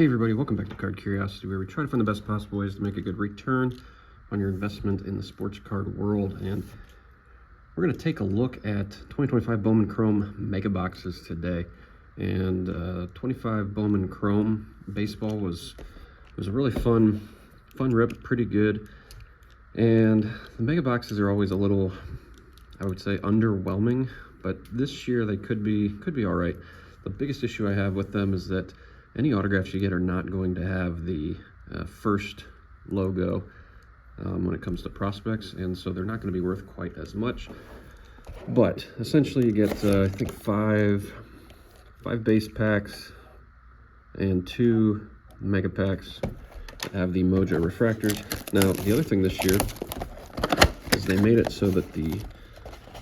everybody, welcome back to Card Curiosity, where we try to find the best possible ways to make a good return on your investment in the sports card world. And we're going to take a look at 2025 Bowman Chrome Mega Boxes today. And 25 Bowman Chrome baseball was a really fun rip, pretty good. And the Mega Boxes are always a little, I would say, underwhelming, but this year they could be all right. The biggest issue I have with them is that any autographs you get are not going to have the first logo when it comes to prospects, and so they're not going to be worth quite as much. But essentially you get, I think, five base packs and 2 mega packs that have the mojo refractors. Now, the other thing this year is they made it so that the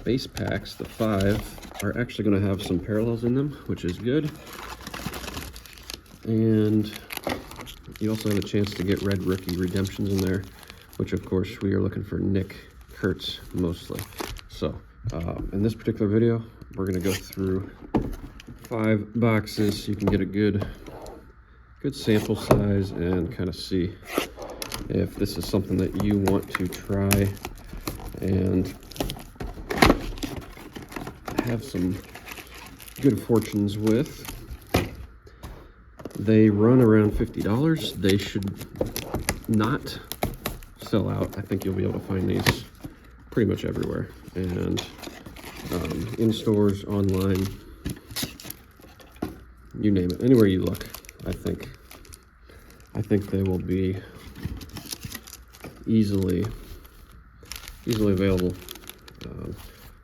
base packs, the 5, are actually going to have some parallels in them, which is good. And you also have a chance to get red rookie redemptions in there, which of course we are looking for Nick Kurtz mostly. So in this particular video, we're going to go through 5 boxes so you can get a good sample size and kind of see if this is something that you want to try and have some good fortunes with. They run around $50. They should not sell out. I think you'll be able to find these pretty much everywhere, and in stores, online, you name it, anywhere you look. I think they will be easily available.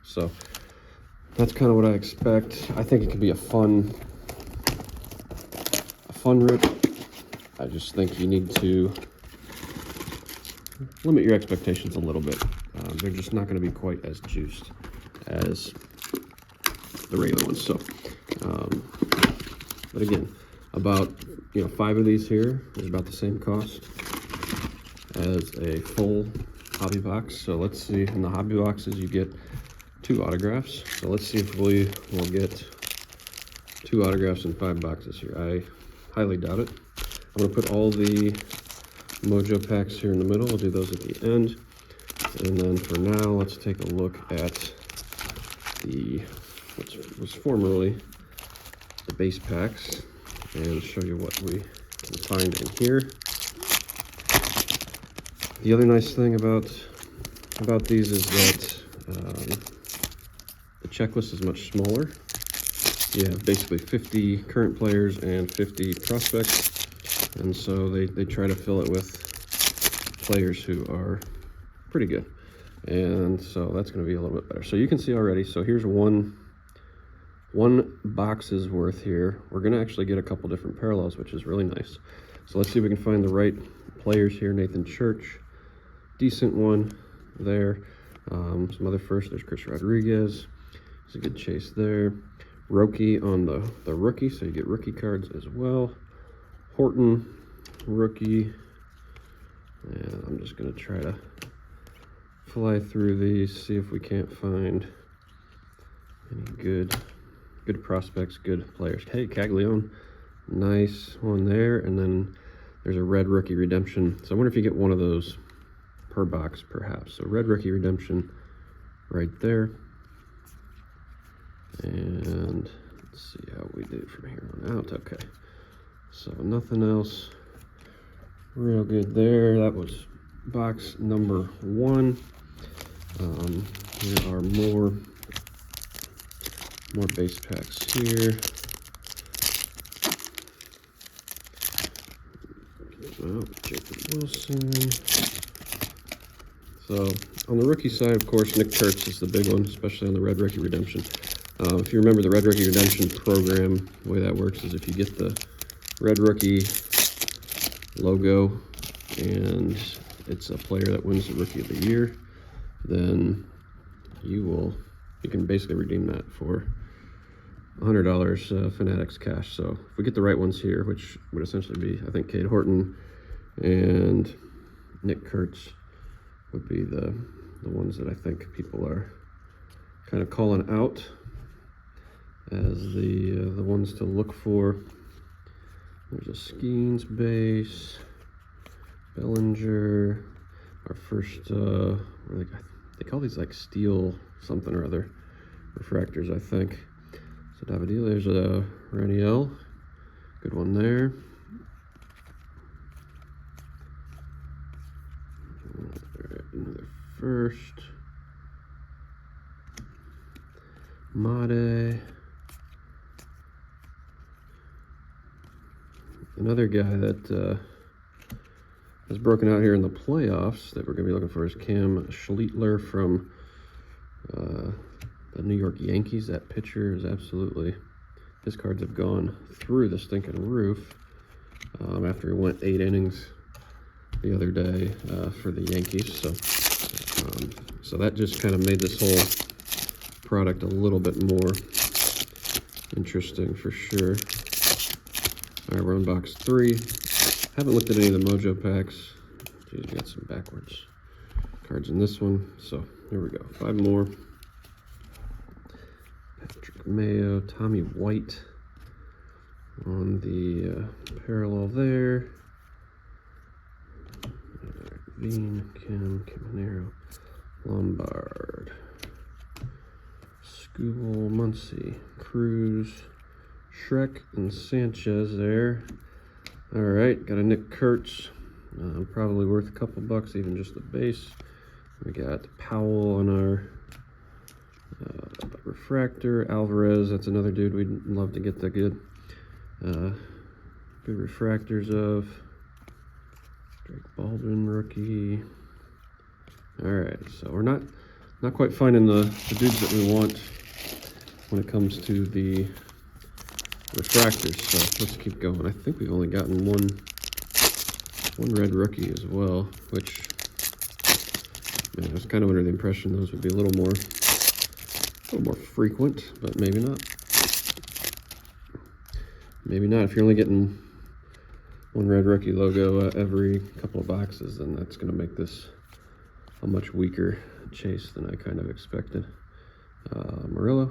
So that's kind of what I expect. I think it could be a fun rip. I just think you need to limit your expectations a little bit. They're just not going to be quite as juiced as the regular ones. So, but again, about 5 of these here is about the same cost as a full hobby box. So let's see, in the hobby boxes you get 2 autographs. So let's see if we will get 2 autographs in 5 boxes here. I highly doubt it. I'm going to put all the mojo packs here in the middle. We'll do those at the end. And then for now, let's take a look at what was formerly the base packs and show you what we can find in here. The other nice thing about these is that the checklist is much smaller. You have basically 50 current players and 50 prospects, and so they try to fill it with players who are pretty good, and so that's going to be a little bit better. So you can see already, so here's one box's worth here. We're going to actually get a couple different parallels, which is really nice. So let's see if we can find the right players here. Nathan Church, decent one there. Some other first, there's Chris Rodriguez. It's a good chase there. Roki on the rookie, so you get rookie cards as well. Horton, rookie. And I'm just going to try to fly through these, see if we can't find any good prospects, good players. Hey, Caglione, nice one there. And then there's a red rookie redemption. So I wonder if you get one of those per box, perhaps. So red rookie redemption right there. And let's see how we do from here on out. Okay, so nothing else real good there. That was box number 1. Here are more base packs here. Oh, Jacob Wilson. So on the rookie side, of course, Nick Kurtz is the big one, especially on the red rookie redemption. If you remember the red rookie redemption program, the way that works is if you get the red rookie logo and it's a player that wins the rookie of the year, then you can basically redeem that for $100 Fanatics cash. So if we get the right ones here, which would essentially be, I think, Cade Horton and Nick Kurtz would be the ones that I think people are kind of calling out as the ones to look for There's a Skeens base, Bellinger, our first, they call these like steel something or other, refractors, I think. So Davidil, there's a Raniel, good one there. Another first. Made. Another guy that has broken out here in the playoffs that we're going to be looking for is Cam Schlittler from the New York Yankees. That pitcher is absolutely, his cards have gone through the stinking roof after he went 8 innings the other day for the Yankees. So that just kind of made this whole product a little bit more interesting for sure. All right, we're on box 3. Haven't looked at any of the mojo packs. Geez, we got some backwards cards in this one. So here we go. 5 more. Patrick Mayo, Tommy White on the parallel there. Veen, Kim, Caminero, Lombard, Skubal, Muncy, Cruz, Shrek, and Sanchez there. All right, got a Nick Kurtz, probably worth a couple bucks, even just the base. We got Powell on our refractor. Alvarez, that's another dude we'd love to get the good refractors of. Drake Baldwin, rookie. All right, so we're not quite finding the dudes that we want when it comes to the refractors, so let's keep going. I think we've only gotten one red rookie as well, which, man, I was kind of under the impression those would be a little more frequent, but maybe not. Maybe not. If you're only getting one red rookie logo every couple of boxes, then that's going to make this a much weaker chase than I kind of expected. Murillo,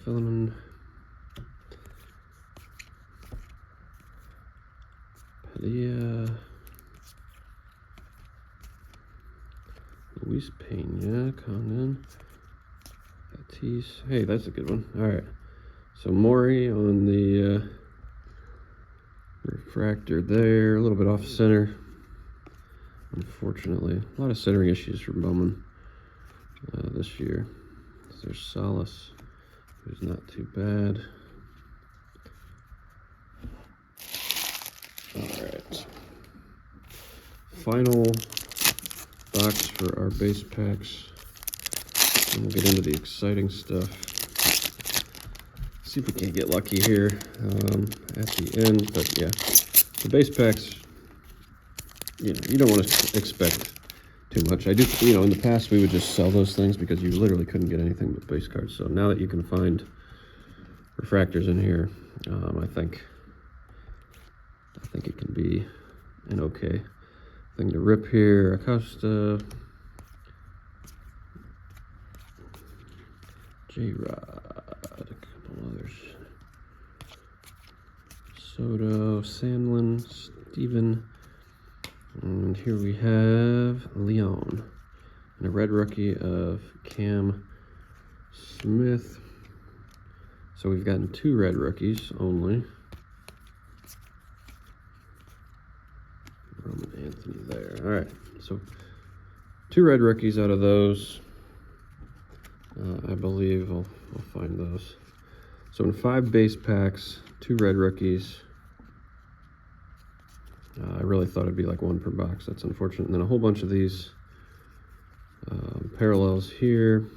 Philemon, Padilla, Luis Pena, Condon, Tatis. Hey, that's a good one. All right. So Maury on the refractor there, a little bit off center, unfortunately. A lot of centering issues for Bowman this year. There's Salas, who's not too bad. All right. Final box for our base packs. And we'll get into the exciting stuff. See if we can get lucky here at the end, but yeah, the base packs, you know, you don't want to expect too much. I do, you know, in the past we would just sell those things because you literally couldn't get anything but base cards. So now that you can find refractors in here, I think it can be an okay thing to rip here. Acosta, J-Rod, a couple others. Soto, Sandlin, Steven, and here we have Leon, and a red rookie of Cam Smith. So we've gotten 2 red rookies only. Roman Anthony there. All right, so 2 red rookies out of those. I believe I'll find those. So in 5 base packs, 2 red rookies. I really thought it'd be like 1 per box. That's unfortunate. And then a whole bunch of these parallels here.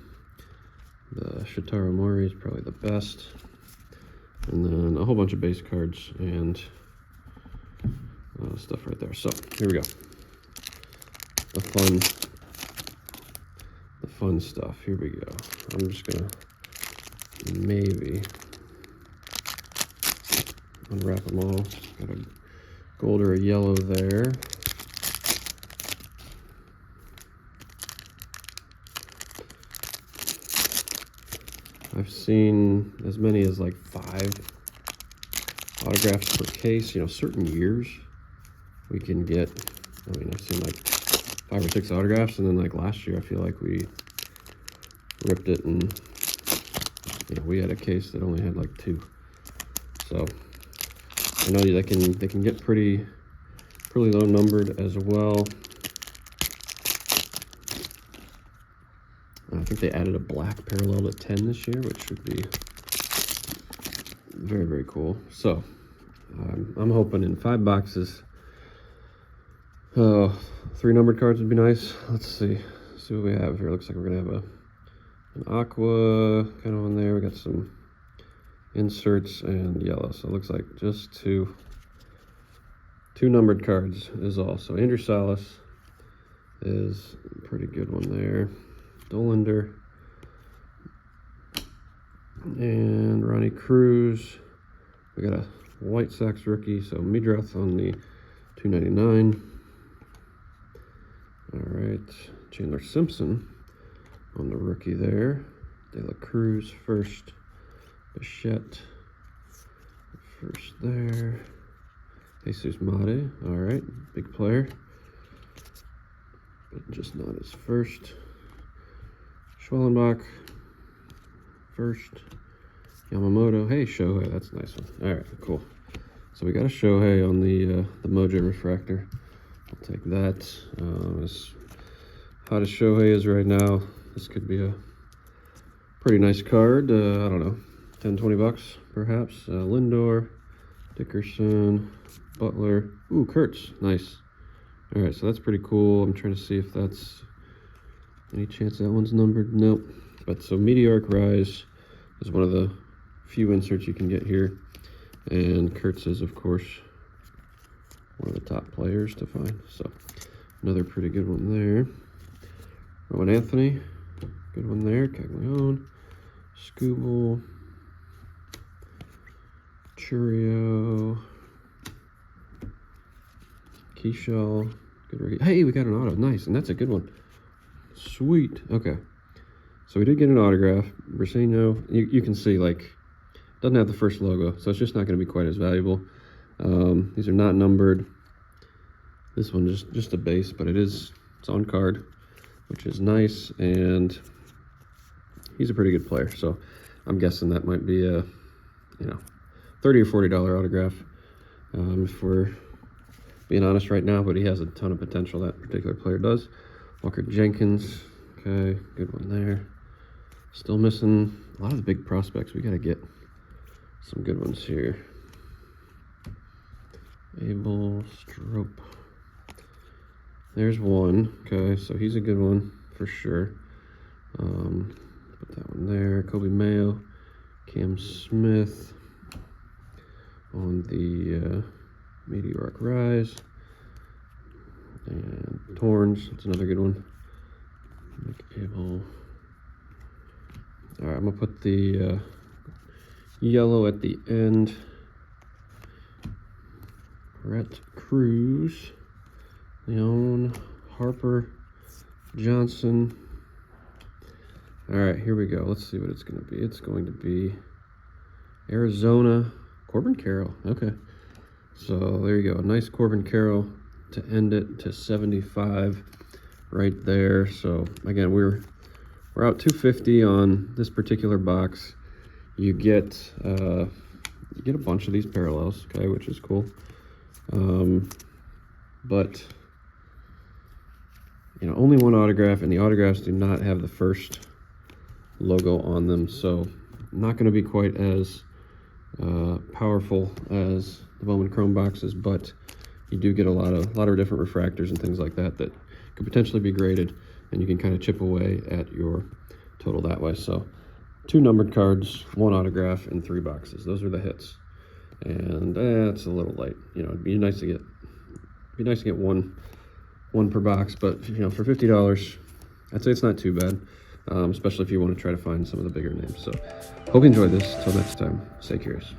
The Shotaro Mori is probably the best. And then a whole bunch of base cards and stuff right there. So here we go. The fun stuff. Here we go. I'm just gonna maybe unwrap them all. Got a gold or a yellow there. I've seen as many as like 5 autographs per case. You know, certain years we can get, I mean, I've seen like 5 or 6 autographs, and then like last year I feel like we ripped it, and you know, we had a case that only had like 2. So I know they can get pretty low numbered as well. I think they added a black parallel to 10 this year, which should be very, very cool. So I'm hoping in 5 boxes, 3 numbered cards would be nice. Let's see what we have here. Looks like we're gonna have an aqua kind of on there. We got some inserts and yellow. So it looks like just two numbered cards is all. So Andrew Salas is a pretty good one there. Dollander and Ronnie Cruz. We got a White Sox rookie, so Medrath on the 299. All right, Chandler Simpson on the rookie there. De La Cruz first. Bichette first there. Jesus Mate, all right, big player, but just not his first. Schwellenbach first. Yamamoto, hey Shohei, that's a nice one. All right, cool. So we got a Shohei on the Mojo refractor. I'll take that. As hot as Shohei is right now, this could be a pretty nice card. I don't know, 10-20 bucks perhaps. Lindor, Dickerson, Butler, ooh, Kurtz, nice. All right, so that's pretty cool. I'm trying to see if that's any chance that one's numbered. Nope. But so Meteoric Rise is one of the few inserts you can get here, and Kurtz is of course one of the top players to find. So another pretty good one there. Rowan Anthony, good one there. Caglione, Scooble, Churio, Keishel, good rookie. Hey, we got an auto, nice, and that's a good one. Sweet. Okay, so we did get an autograph. Briseño, you can see like doesn't have the first logo, so it's just not going to be quite as valuable. These are not numbered. This one just a base, but it's on card, which is nice, and he's a pretty good player. So I'm guessing that might be a $30 or $40 autograph, if we're being honest right now, but he has a ton of potential, that particular player does. Walker Jenkins, okay, good one there. Still missing a lot of the big prospects. We got to get some good ones here. Abel Strop. There's one. Okay, so he's a good one for sure. Put that one there. Kobe Mayo, Cam Smith on the Meteoric Rise. And Torrens, that's another good one. McAble. All right, I'm gonna put the yellow at the end. Brett Cruz, Leon, Harper, Johnson. All right, here we go. Let's see what it's gonna be. It's going to be Arizona, Corbin Carroll. Okay, so there you go. A nice Corbin Carroll to end it to 75 right there. So again, we're out 250 on this particular box. You get a bunch of these parallels, okay, which is cool. But only one autograph, and the autographs do not have the first logo on them, so not going to be quite as powerful as the Bowman Chrome boxes, but you do get a lot of different refractors and things like that that could potentially be graded, and you can kind of chip away at your total that way. So 2 numbered cards, 1 autograph, and 3 boxes. Those are the hits, and it's a little late. It'd be nice to get one per box, but for $50, I'd say it's not too bad, especially if you want to try to find some of the bigger names. So hope you enjoyed this. Till next time, stay curious.